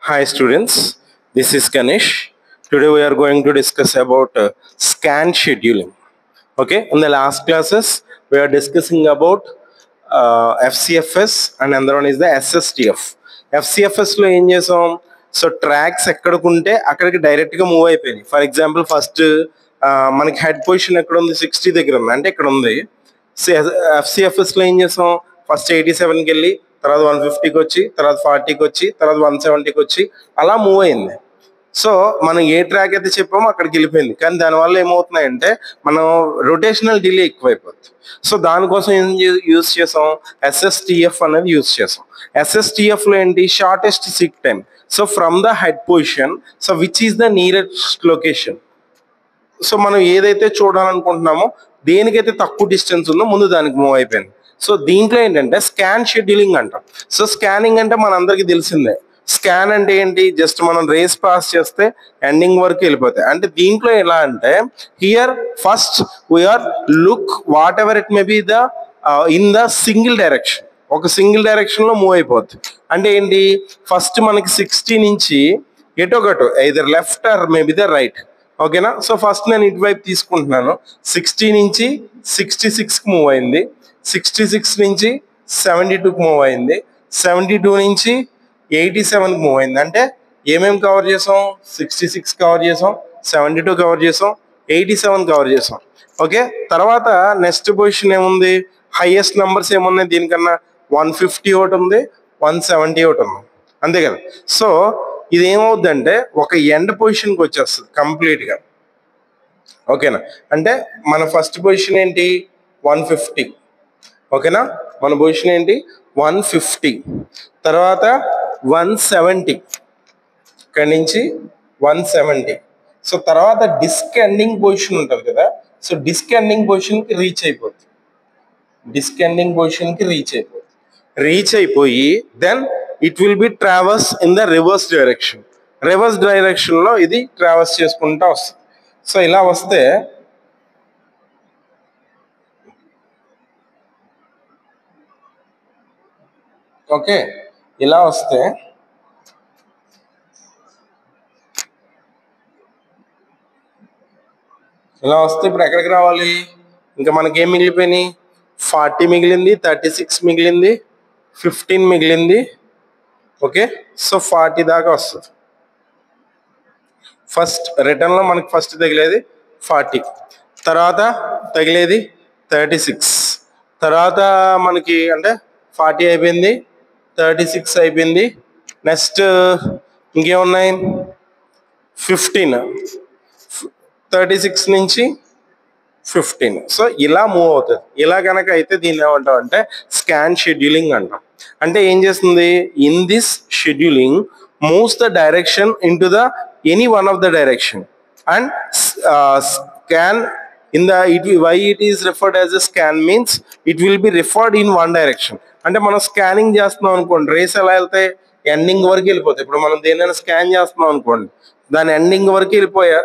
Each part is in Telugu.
Hi students, this is Ganesh. Today we are going to discuss about scan scheduling. Okay, in the last classes we are discussing about FCFS and another one is the SSTF. FCFS లో ఏం చేసాం, సో ట్రాక్స్ ఎక్కడికుంటే అక్కడికి డైరెక్ట్గా మూవ్ అయిపోయినాయి. ఫర్ ఎగ్జాంపుల్ ఫస్ట్ మనకి హెడ్ పొజిషన్ ఎక్కడ ఉంది, 60 దగ్గర ఉంది అంటే ఇక్కడ ఉంది. FCFS లో ఏం చేసాం, ఫస్ట్ 87కి వెళ్ళి తర్వాత 150కి వచ్చి తర్వాత 40కి వచ్చి తర్వాత 170కి వచ్చి అలా మూవ్ అయింది. సో మనం ఏ ట్రాక్ అయితే చెప్పామో అక్కడికి వెళ్ళిపోయింది. కానీ దానివల్ల ఏమవుతున్నాయంటే మనం రొటేషనల్ డిలే ఎక్కువైపోతుంది. సో దానికోసం ఏం యూజ్ చేసాం, SSTF అనేది యూజ్ చేసాం. SSTFలో ఏంటి, shortest seek time. So from the head position, so which is the nearest location. So మనం ఏదైతే చూడాలనుకుంటున్నామో దేనికైతే తక్కువ డిస్టెన్స్ ఉందో ముందు దానికి మూవ్ అయిపోయింది. సో దీంట్లో ఏంటంటే స్కాన్ షెడ్యూలింగ్ అంటాం. సో స్కానింగ్ అంటే మనందరికీ తెలిసిందే. స్కాన్ అంటే ఏంటి, జస్ట్ మనం రేస్ పాస్ చేస్తే ఎండింగ్ వరకు వెళ్ళిపోతాయి. అంటే దీంట్లో ఎలా అంటే here first we are look whatever it may be the in the single direction. ఒక సింగిల్ డైరెక్షన్ లో మూవ్ అయిపోద్ది. అంటే ఏంటి, ఫస్ట్ మనకి 60 నుంచి ఎటొకటు either left or maybe the right. ఓకేనా. సో ఫస్ట్ నేను ఇటువైపు తీసుకుంటున్నాను. 60 నుంచి 66కి మూవ్ అయింది, 66 నుంచి 72కి మూవ్ అయింది, 72 నుంచి 87కి మూవ్ అయింది. అంటే ఏమేమి కవర్ చేసాం, 66 కవర్ చేసాం, 72 కవర్ చేసాం, 87 కవర్ చేసాం. ఓకే. తర్వాత నెక్స్ట్ పొజిషన్ ఏముంది, హైయెస్ట్ నెంబర్స్ ఏమున్నాయి దీనికన్నా, 150 ఒకటి ఉంది, 170 ఒకటి ఉంది, అంతే కదా. సో ఇది ఏమవుద్దంటే ఒక ఎండ్ పొజిషన్కి వచ్చేస్తుంది కంప్లీట్గా. ఓకేనా. అంటే మన ఫస్ట్ పొజిషన్ ఏంటి, 150. ఓకేనా. మన పొజిషన్ ఏంటి 150. తర్వాత 170, ఇక్కడి నుంచి 170. సో తర్వాత డిస్క్ ఎండింగ్ పొజిషన్ ఉంటుంది కదా, సో డిస్క్ ఎండింగ్ పొజిషన్కి రీచ్ అయిపోతుంది. డిస్క్ ఎండింగ్ పొజిషన్కి రీచ్ అయిపోయి then it will be traverse in the reverse direction. Reverse డైరెక్షన్లో ఇది ట్రావర్స్ చేసుకుంటూ వస్తుంది. సో ఇలా వస్తే ఓకే, ఇలా వస్తే ఇప్పుడు ఎక్కడికి రావాలి, ఇంకా మనకి ఏం మిగిలిపోయినాయి, 40 మిగిలింది, 36 మిగిలింది, 15 మిగిలింది. ఓకే. సో 40 దాకా వస్తుంది. ఫస్ట్ రిటర్న్లో మనకి ఫస్ట్ తగిలేది 40, తర్వాత తగిలేది 36, తర్వాత మనకి అంటే 40 అయిపోయింది, 36 అయిపోయింది, నెక్స్ట్ ఇంకేమున్నాయి 15, 36 నుంచి 15. సో ఇలా మూవ్ అవుతుంది. ఇలా కనుక అయితే దీన్ని ఏమంటాం అంటే స్కాన్ షెడ్యూలింగ్ అంటాం. అంటే ఏం చేస్తుంది, in this scheduling moves the direction in to the any one of the direction and scan in the way it is referred as a scan means it will be referred in one direction. అంటే మనం స్కానింగ్ చేస్తున్నాం అనుకోండి, రేస్ ఎలా వెళ్తాయి, ఎండింగ్ వరకు వెళ్ళిపోతాయి. ఇప్పుడు మనం దేనైనా స్కాన్ చేస్తున్నాం అనుకోండి, దాని ఎండింగ్ వరకు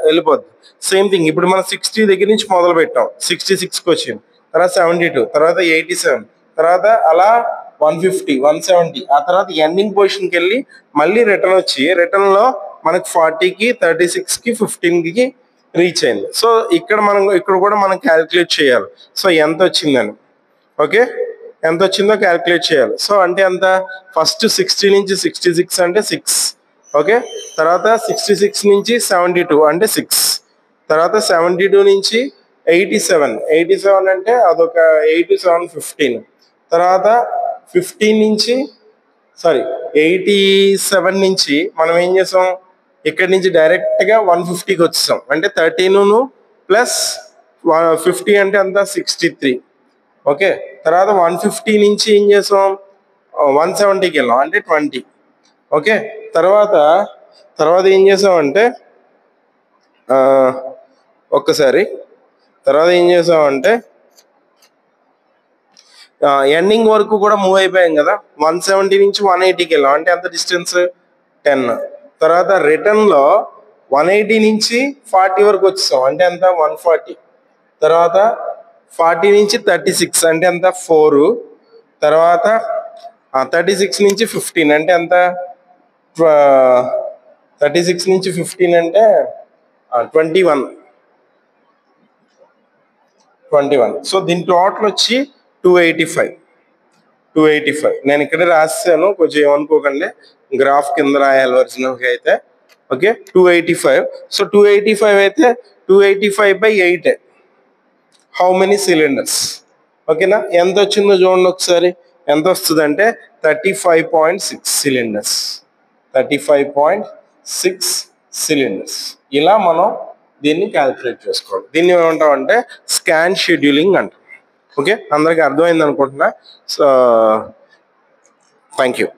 వెళ్ళిపోద్ది. సేమ్ థింగ్ ఇప్పుడు మనం 60 దగ్గర నుంచి మొదలు పెట్టాం, 66కి వచ్చింది, తర్వాత 72, తర్వాత 87, తర్వాత అలా 150, 170, ఆ తర్వాత ఎండింగ్ పొజిషన్కి వెళ్ళి మళ్ళీ రిటర్న్ వచ్చి రిటర్న్లో మనకి 40కి, 36కి, 15కి రీచ్ అయింది. సో ఇక్కడ కూడా మనం క్యాలిక్యులేట్ చేయాలి. సో ఎంత వచ్చిందని, ఓకే, ఎంత వచ్చిందో క్యాలిక్యులేట్ చేయాలి. సో అంటే ఎంత, ఫస్ట్ 60 నుంచి 66 అంటే 6. ఓకే. తర్వాత 66 నుంచి 72 అంటే 6. తర్వాత 72 నుంచి 87 అంటే అదొక 8, 7, 15. తర్వాత 87 నుంచి మనం ఏం చేసాం, ఇక్కడి నుంచి డైరెక్ట్గా 150కి వచ్చేసాం. అంటే 13 ప్లస్ 50 అంటే అంత 63. ఓకే. తర్వాత 150 నుంచి ఏం చేసాం, 170కి వెళ్ళాం అంటే 20. ఓకే. తర్వాత ఏం చేసామంటే ఎండింగ్ వరకు కూడా మూవ్ అయిపోయాం కదా, 170 నుంచి 180కి వెళ్ళాం అంటే ఎంత డిస్టెన్స్, 10. తర్వాత రిటర్న్లో 180 నుంచి 40 వరకు వచ్చేసాం అంటే ఎంత, 140. తర్వాత 40 నుంచి 36 అంటే ఎంత, 4. తర్వాత 36 నుంచి 15 అంటే ఎంత, 36 నుంచి 15 అంటే 21. సో దీని టోటల్ వచ్చి 285. నేను ఇక్కడ రాసాను, కొంచెం ఏమనుకోకండి, గ్రాఫ్ కింద రాయాలి ఒరిజినల్గా అయితే. ఓకే, 285. సో 285 అయితే 285/8. How many cylinders? ఓకేనా, ఎంత వచ్చిందో చూడండి ఒకసారి. ఎంత వస్తుంది అంటే 35.6 సిలిండర్స్. 35.6 సిలిండర్స్. ఇలా మనం దీన్ని క్యాలిక్యులేట్ చేసుకోవాలి. దీన్ని ఏమంటాం అంటే స్కాన్ షెడ్యూలింగ్ అంటాం. ఓకే, అందరికీ అర్థమైంది అనుకుంటున్నా. So thank you.